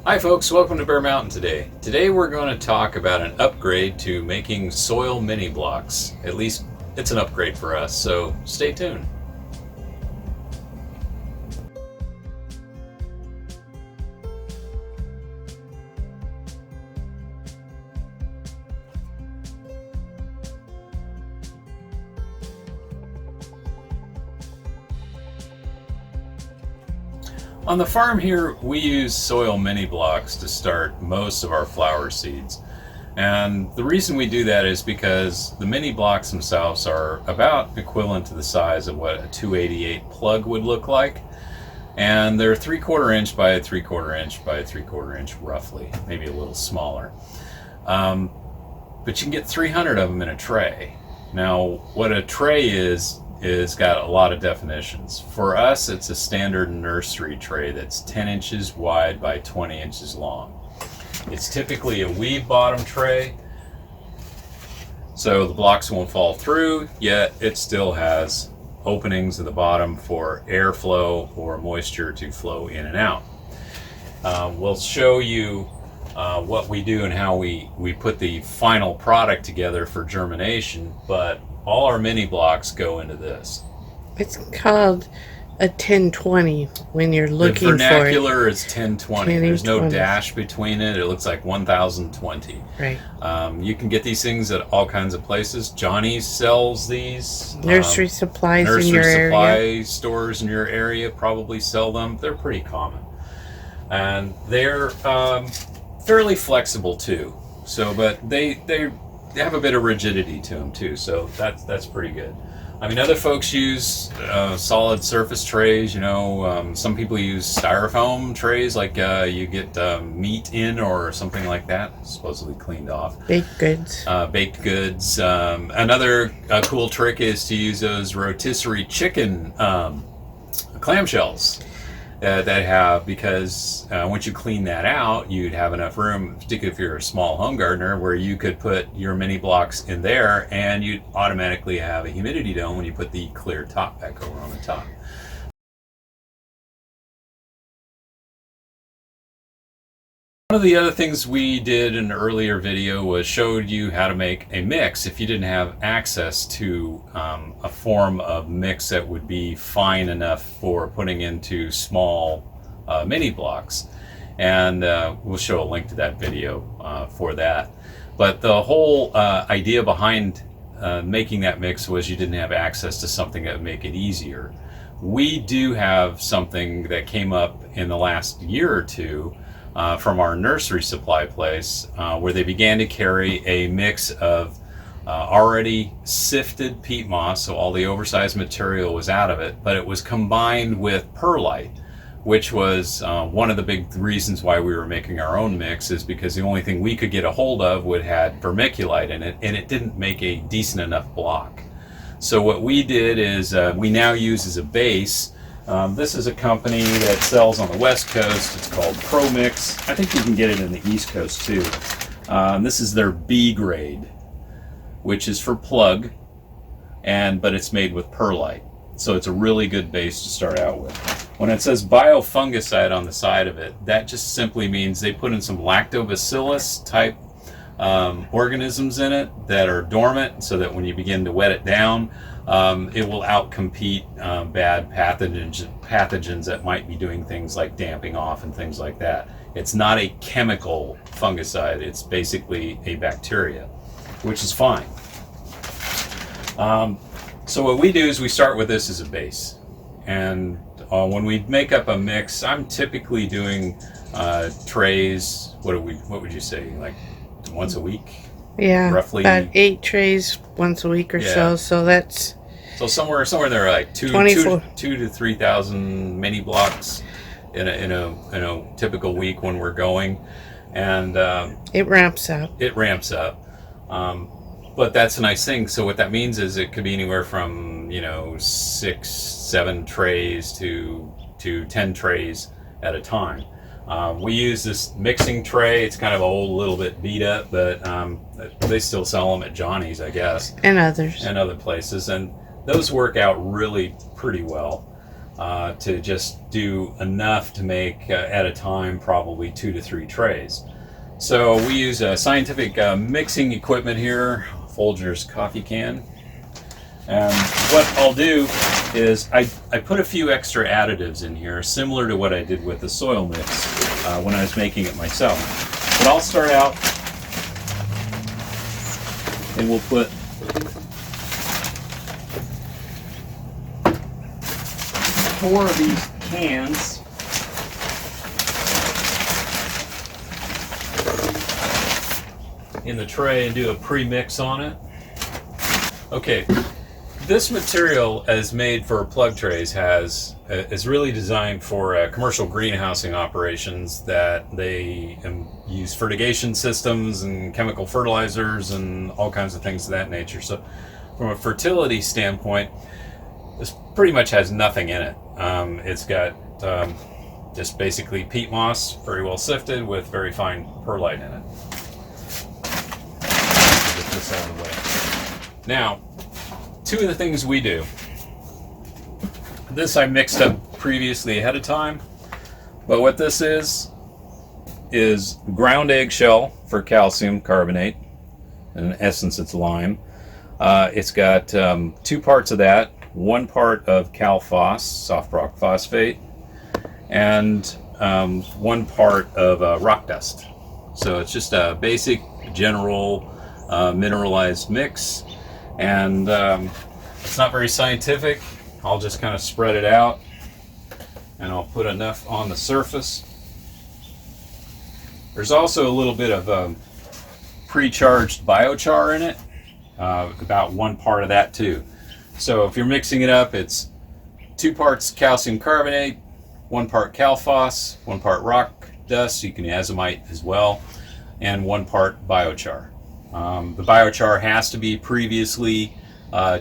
Hi folks, welcome to Bear Mountain today. Today we're going to talk about an upgrade to making soil mini blocks. At least it's an upgrade for us, so stay tuned. On the farm here, we use soil mini blocks to start most of our flower seeds. And the reason we do that is because the mini blocks themselves are about equivalent to the size of what a 288 plug would look like. And they're 3/4 inch by 3/4 inch by 3/4 inch roughly, maybe a little smaller. But you can get 300 of them in a tray. Now, what a tray is got a lot of definitions. For us, it's a standard nursery tray that's 10 inches wide by 20 inches long. It's typically a weave bottom tray, so the blocks won't fall through, yet it still has openings at the bottom for airflow or moisture to flow in and out. We'll show you what we do and how we put the final product together for germination, but all our mini blocks go into this. It's called a 1020 when you're looking for it. The vernacular is 1020. There's no 1020. dash between it. It looks like 1020. Right. You can get these things at all kinds of places. Johnny's sells these. Nursery supplies Nursery in your supply area. stores in your area probably sell them. They're pretty common. And they're fairly flexible too. So, but they have a bit of rigidity to them too, so that's pretty good. I mean, other folks use solid surface trays. You know, some people use styrofoam trays, like you get meat in or something like that, supposedly cleaned off. Baked goods. Baked goods. Another cool trick is to use those rotisserie chicken clamshells that have, because once you clean that out, you'd have enough room, particularly if you're a small home gardener, where you could put your mini blocks in there and you'd automatically have a humidity dome when you put the clear top back over on the top. One of the other things we did in an earlier video was showed you how to make a mix if you didn't have access to a form of mix that would be fine enough for putting into small mini blocks. And we'll show a link to that video for that. But the whole idea behind making that mix was you didn't have access to something that would make it easier. We do have something that came up in the last year or two from our nursery supply place, where they began to carry a mix of already sifted peat moss, so all the oversized material was out of it, but it was combined with perlite, which was one of the big reasons why we were making our own mix, is because the only thing we could get a hold of had vermiculite in it, and it didn't make a decent enough block. So what we did is we now use as a base. This is a company that sells on the West Coast. It's called ProMix. I think you can get it in the East Coast too. This is their B grade, which is for plug, but it's made with perlite. So it's a really good base to start out with. When it says biofungicide on the side of it, that just simply means they put in some lactobacillus type organisms in it that are dormant, so that when you begin to wet it down, it will outcompete bad pathogens that might be doing things like damping off and things like that. It's not a chemical fungicide, it's basically a bacteria, which is fine. So what we do is we start with this as a base, and when we make up a mix, I'm typically doing trays. What would you say, like once a week? Yeah, roughly about 8 trays once a week or so. So that's somewhere there are like 2,000 to 3,000 mini blocks in a typical week when we're going, and it ramps up. But that's a nice thing. So what that means is it could be anywhere from 6, 7 trays to 10 trays at a time. We use this mixing tray. It's kind of old, a little bit beat up, but they still sell them at Johnny's, I guess, and others, and other places, and those work out really pretty well. to just do enough to make at a time probably 2 to 3 trays. So we use a scientific mixing equipment here, Folgers coffee can. And what I'll do is I put a few extra additives in here, similar to what I did with the soil mix when I was making it myself. But I'll start out and we'll put 4 of these cans in the tray and do a pre-mix on it. Okay, this material as made for plug trays is really designed for commercial greenhousing operations that they use fertigation systems and chemical fertilizers and all kinds of things of that nature. So from a fertility standpoint, this pretty much has nothing in it. It's got just basically peat moss, very well sifted with very fine perlite in it. Get this out of the way. Now, 2 of the things we do. This I mixed up previously ahead of time, but what this is ground eggshell for calcium carbonate. In essence, it's lime. It's got 2 parts of that, 1 part of Cal-Phos, soft rock phosphate, and 1 part of rock dust. So it's just a basic, general mineralized mix, and it's not very scientific. I'll just kind of spread it out, and I'll put enough on the surface. There's also a little bit of pre-charged biochar in it, about 1 part of that too. So if you're mixing it up, it's 2 parts calcium carbonate, 1 part Cal-Phos, 1 part rock dust, you can azomite as well, and 1 part biochar. The biochar has to be previously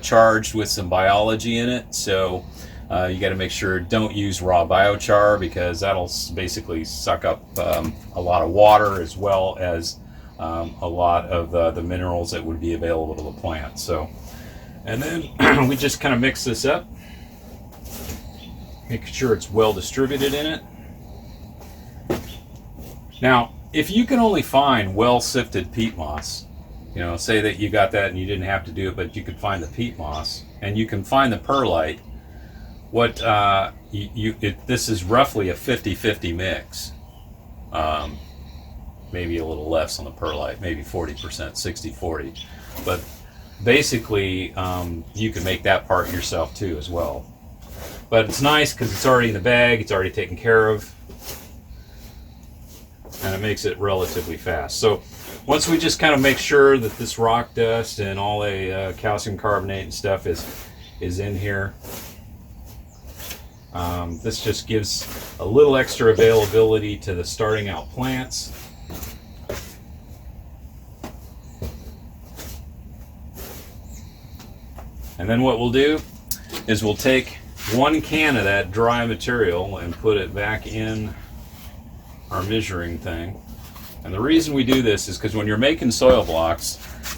charged with some biology in it, so you got to make sure don't use raw biochar, because that'll basically suck up a lot of water as well as a lot of the minerals that would be available to the plant. So, and then we just kind of mix this up, make sure it's well distributed in it. Now, if you can only find well sifted peat moss, you know, say that you got that and you didn't have to do it, but you could find the peat moss and you can find the perlite, what this is roughly a 50-50 mix. Maybe a little less on the perlite, maybe 40%, 60-40. But basically, you can make that part yourself too as well. But it's nice because it's already in the bag, it's already taken care of, and it makes it relatively fast. So once we just kind of make sure that this rock dust and all the calcium carbonate and stuff is in here, this just gives a little extra availability to the starting out plants. And then what we'll do is we'll take 1 can of that dry material and put it back in our measuring thing. And the reason we do this is because when you're making soil blocks,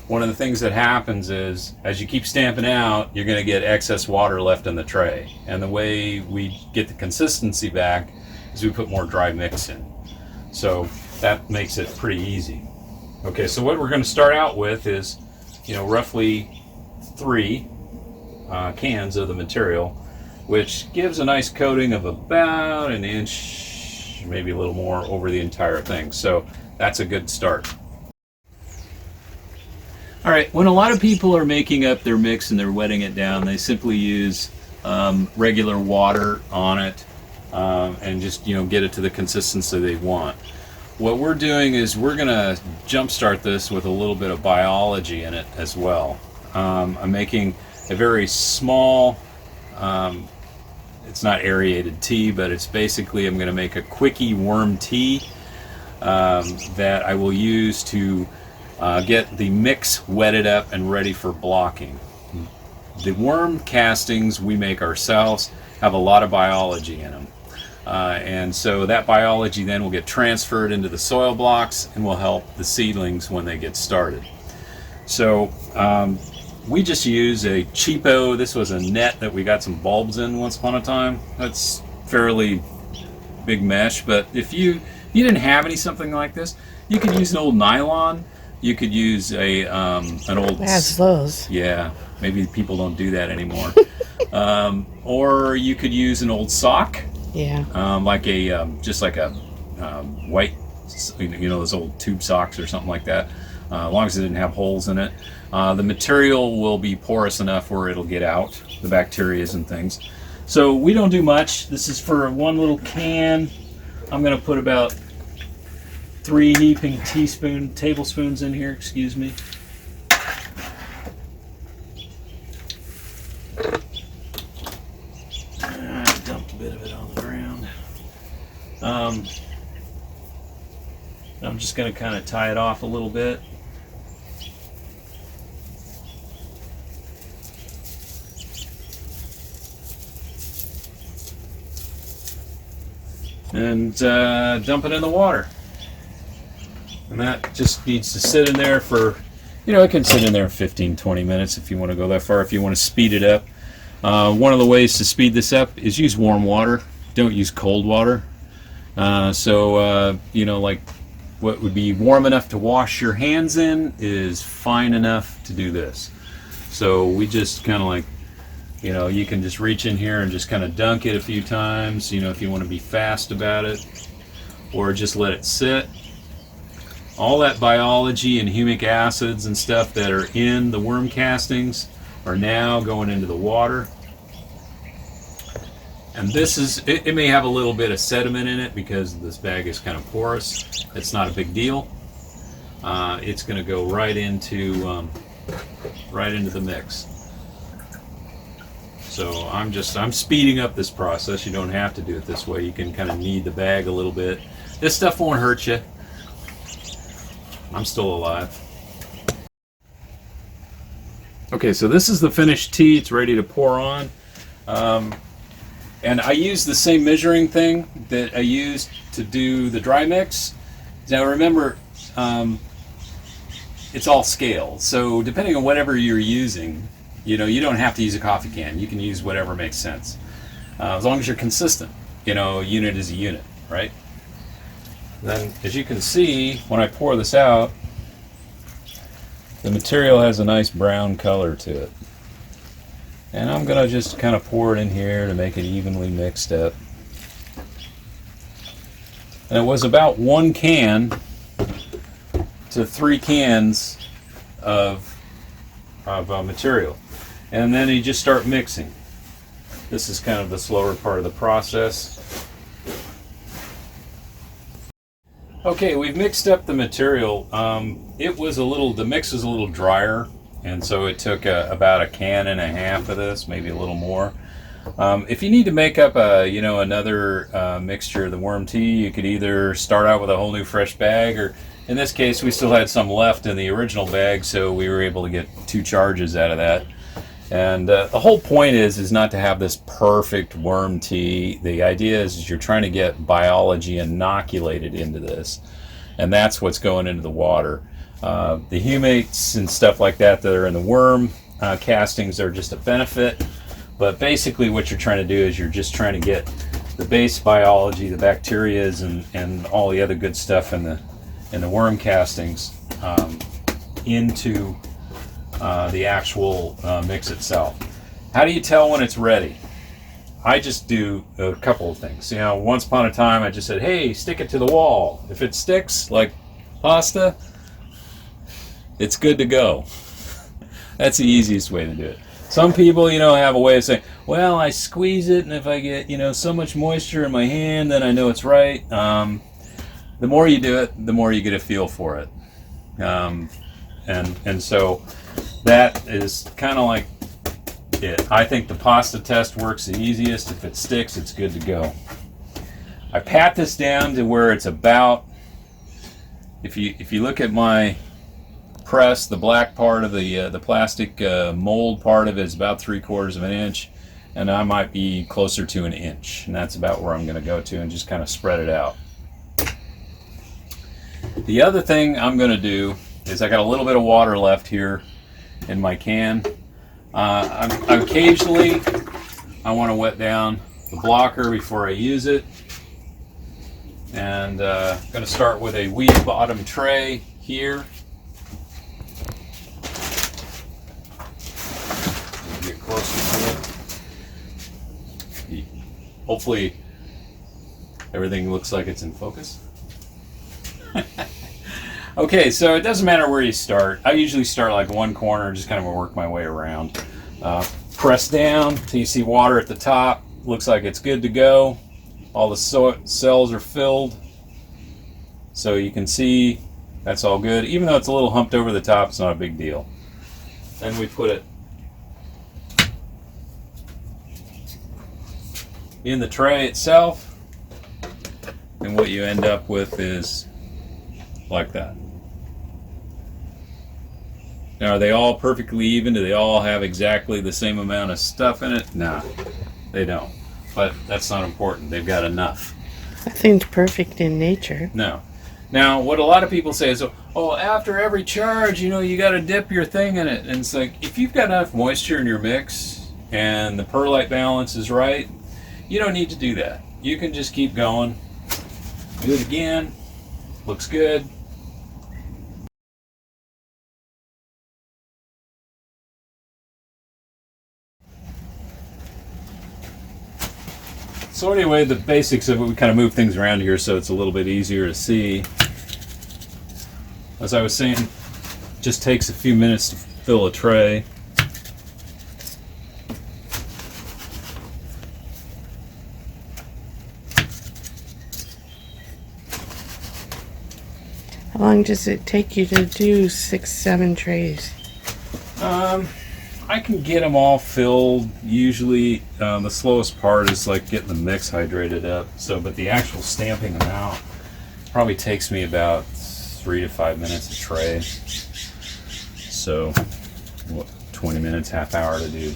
one of the things that happens is as you keep stamping out, you're going to get excess water left in the tray. And the way we get the consistency back is we put more dry mix in. So that makes it pretty easy. Okay, so what we're going to start out with is, roughly 3 cans of the material, which gives a nice coating of about 1 inch, maybe a little more, over the entire thing. So that's a good start. All right, when a lot of people are making up their mix and they're wetting it down, they simply use regular water on it and just get it to the consistency they want. What we're doing is we're going to jumpstart this with a little bit of biology in it as well. I'm making a very small, it's not aerated tea, but it's basically, I'm going to make a quickie worm tea that I will use to get the mix wetted up and ready for blocking. The worm castings we make ourselves have a lot of biology in them. And so that biology then will get transferred into the soil blocks and will help the seedlings when they get started. So we just use a cheapo, this was a net that we got some bulbs in once upon a time. That's fairly big mesh, but if you didn't have any something like this, you could use an old nylon. You could use a an old. That's those. Yeah, maybe people don't do that anymore. Or you could use an old sock. Yeah. Like a just like a white, those old tube socks or something like that. As long as it didn't have holes in it, the material will be porous enough where it'll get out the bacteria and things. So we don't do much. This is for one little can. I'm going to put about 3 heaping tablespoons in here. Excuse me. I dumped a bit of it on the ground. I'm just going to kind of tie it off a little bit. And dump it in the water. And that just needs to sit in there for, it can sit in there 15-20 minutes if you want to go that far, if you want to speed it up. One of the ways to speed this up is use warm water. Don't use cold water. Like what would be warm enough to wash your hands in is fine enough to do this. So we just kind of like, you can just reach in here and just kind of dunk it a few times, if you want to be fast about it, or just let it sit. All that biology and humic acids and stuff that are in the worm castings are now going into the water. And this is, it may have a little bit of sediment in it because this bag is kind of porous. It's not a big deal. It's going to go right into the mix. So I'm speeding up this process. You don't have to do it this way. You can kind of knead the bag a little bit. This stuff won't hurt you. I'm still alive. Okay, so this is the finished tea. It's ready to pour on. And I use the same measuring thing that I used to do the dry mix. Now remember, it's all scale. So depending on whatever you're using, you don't have to use a coffee can. You can use whatever makes sense. As long as you're consistent. A unit is a unit, right? Then, as you can see, when I pour this out, the material has a nice brown color to it. And I'm going to just kind of pour it in here to make it evenly mixed up. And it was about 1 can to 3 cans of material. And then you just start mixing. This is kind of the slower part of the process. Okay, we've mixed up the material. The mix was a little drier, and so it took about 1.5 cans of this, maybe a little more. If you need to make up another mixture of the worm tea, you could either start out with a whole new fresh bag, or in this case we still had some left in the original bag, so we were able to get 2 charges out of that. And the whole point is not to have this perfect worm tea. The idea is you're trying to get biology inoculated into this, and that's what's going into the water. The humates and stuff like that are in the worm castings are just a benefit, but basically what you're trying to do is you're just trying to get the base biology, the bacterias and all the other good stuff in the worm castings into the actual mix itself. How do you tell when it's ready? I just do a couple of things. Once upon a time I just said, hey, stick it to the wall. If it sticks like pasta, it's good to go. That's the easiest way to do it. Some people, have a way of saying, well, I squeeze it, and if I get, so much moisture in my hand, then I know it's right. The more you do it, the more you get a feel for it. And so that is kind of like it. I think the pasta test works the easiest. If it sticks, it's good to go. I pat this down to where it's about, if you look at my press, the black part of the plastic mold part of it is about 3/4 of an inch, and I might be closer to 1 inch, and that's about where I'm going to go to and just kind of spread it out. The other thing I'm going to do is I got a little bit of water left here in my can. Occasionally, I want to wet down the blocker before I use it. And I'm going to start with a weed bottom tray here. Get closer to it. Hopefully, everything looks like it's in focus. Okay, so it doesn't matter where you start. I usually start like one corner, just kind of work my way around. Press down till you see water at the top. Looks like it's good to go. All the cells are filled. So you can see that's all good. Even though it's a little humped over the top, it's not a big deal. Then we put it in the tray itself. And what you end up with is like that. Now, are they all perfectly even? Do they all have exactly the same amount of stuff in it? Nah, they don't. But that's not important. They've got enough. Nothing's perfect in nature. No. Now, what a lot of people say is, oh, after every charge, you got to dip your thing in it. And it's like, if you've got enough moisture in your mix and the perlite balance is right, you don't need to do that. You can just keep going. Do it again. Looks good. So anyway, the basics of it, we kind of move things around here so it's a little bit easier to see. As I was saying, it just takes a few minutes to fill a tray. How long does it take you to do 6, 7 trays? I can get them all filled. Usually, the slowest part is like getting the mix hydrated up. But the actual stamping them out probably takes me about 3 to 5 minutes a tray. So, 20 minutes, half hour to do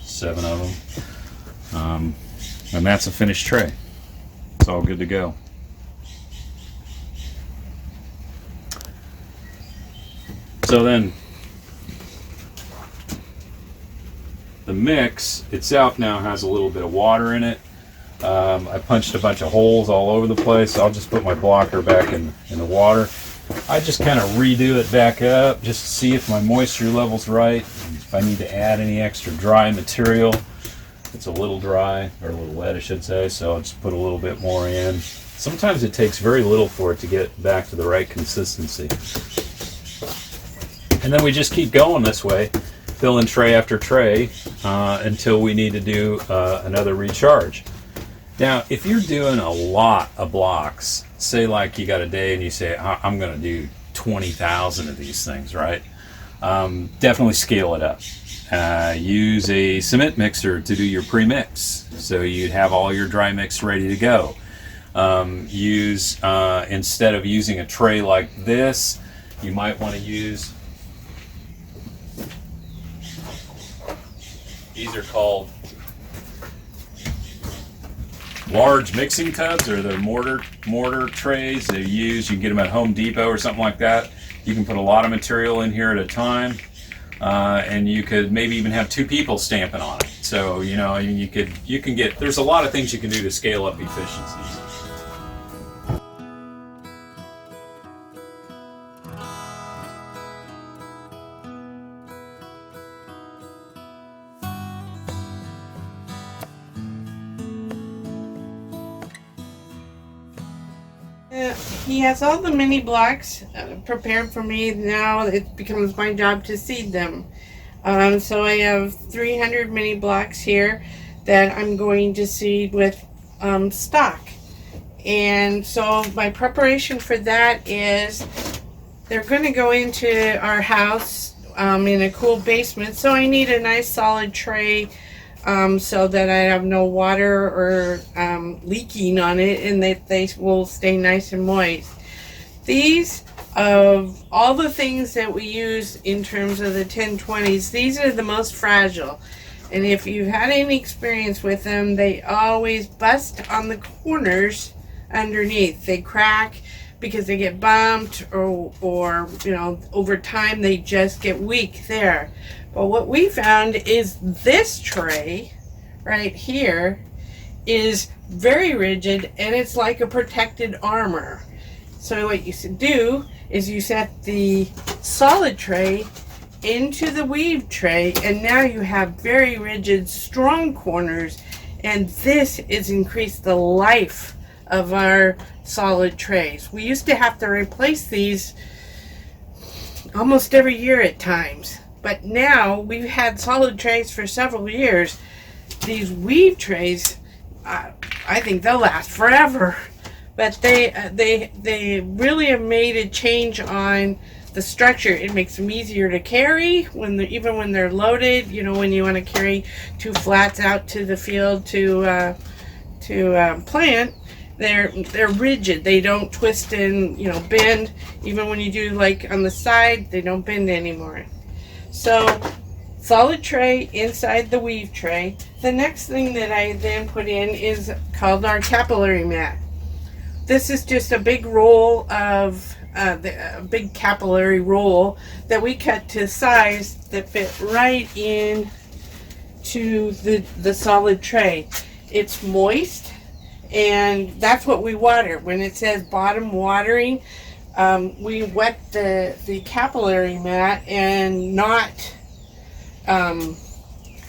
7 of them. And that's a finished tray. It's all good to go. So then, the mix itself now has a little bit of water in it. I punched a bunch of holes all over the place. I'll just put my blocker back in the water. I just kind of redo it back up just to see if my moisture level's right. If I need to add any extra dry material. It's a little dry, or a little wet I should say, so I'll just put a little bit more in. Sometimes it takes very little for it to get back to the right consistency. And then we just keep going this way, filling tray after tray until we need to do another recharge. Now, if you're doing a lot of blocks, say like you got a day and you say, I'm going to do 20,000 of these things, right? Definitely scale it up. Use a cement mixer to do your pre-mix, so you'd have all your dry mix ready to go. Instead of using a tray like this, you might want to use, these are called large mixing tubs, or the mortar trays they use. You can get them at Home Depot or something like that. You can put a lot of material in here at a time, and you could maybe even have 2 people stamping on it. So you can get, there's a lot of things you can do to scale up efficiencies. He has all the mini blocks prepared for me. Now it becomes my job to seed them. So I have 300 mini blocks here that I'm going to seed with stock. And so my preparation for that is they're going to go into our house in a cool basement. So I need a nice solid tray so that I have no water or leaking on it, and that they will stay nice and moist. These, of all the things that we use in terms of the 1020s, these are the most fragile. And if you've had any experience with them, they always bust on the corners underneath. They crack because they get bumped or you know, over time they just get weak there. But what we found is this tray right here is very rigid, and it's like a protected armor. So what you should do is you set the solid tray into the weave tray, and now you have very rigid, strong corners, and this has increased the life of our solid trays. We used to have to replace these almost every year at times, but now we've had solid trays for several years. These weave trays, I think they'll last forever, but they really have made a change on the structure. It makes them easier to carry even when they're loaded. You know, when you want to carry 2 flats out to the field to plant, they're rigid. They don't twist and, you know, bend. Even when you do like on the side, they don't bend anymore. So solid tray inside the weave tray. The next thing that I then put in is called our capillary mat. This is just a big roll of a big capillary roll that we cut to size that fit right in to the solid tray. It's moist, and that's what we water. When it says bottom watering, we wet the capillary mat and not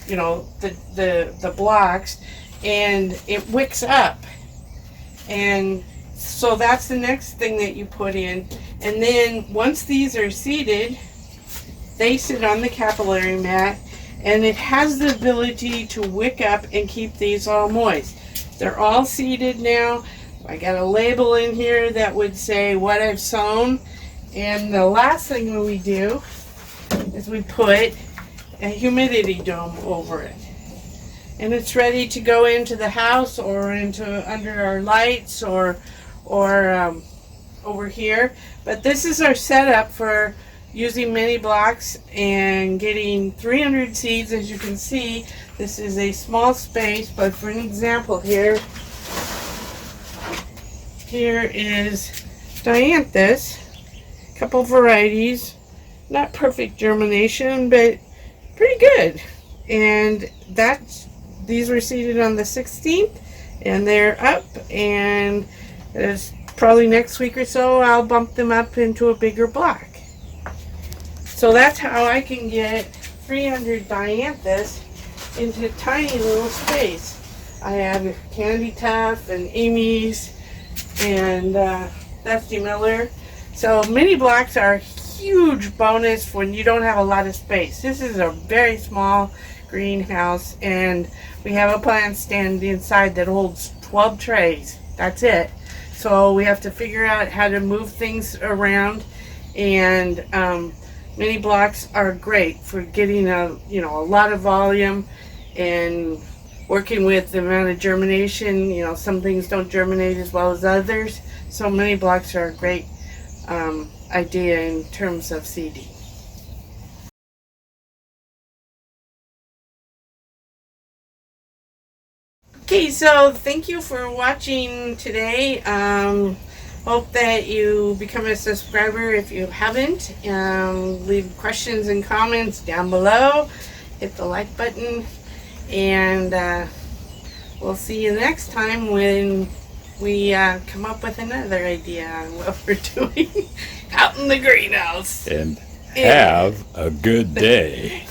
you know, the blocks, and it wicks up. And so that's the next thing that you put in. And then once these are seated, they sit on the capillary mat, and it has the ability to wick up and keep these all moist. They're all seated now. I got a label in here that would say what I've sewn. And the last thing that we do is we put a humidity dome over it. And it's ready to go into the house or into under our lights or over here. But this is our setup for using mini blocks and getting 300 seeds. As you can see, this is a small space, but for an example here is dianthus, a couple varieties, not perfect germination, but pretty good. And these were seeded on the 16th, and they're up, and it's probably next week or so I'll bump them up into a bigger block. So that's how I can get 300 dianthus into tiny little space. I have Candy Tuft and Amy's and Dusty Miller. So mini blocks are a huge bonus when you don't have a lot of space. This is a very small greenhouse, and we have a plant stand inside that holds 12 trays. That's it. So we have to figure out how to move things around, and mini blocks are great for getting a lot of volume and working with the amount of germination. You know, some things don't germinate as well as others, so mini blocks are a great idea in terms of seeding. Okay, so thank you for watching today. Hope that you become a subscriber if you haven't. Leave questions and comments down below. Hit the like button, and we'll see you next time when we come up with another idea on what we're doing out in the greenhouse. And have a good day.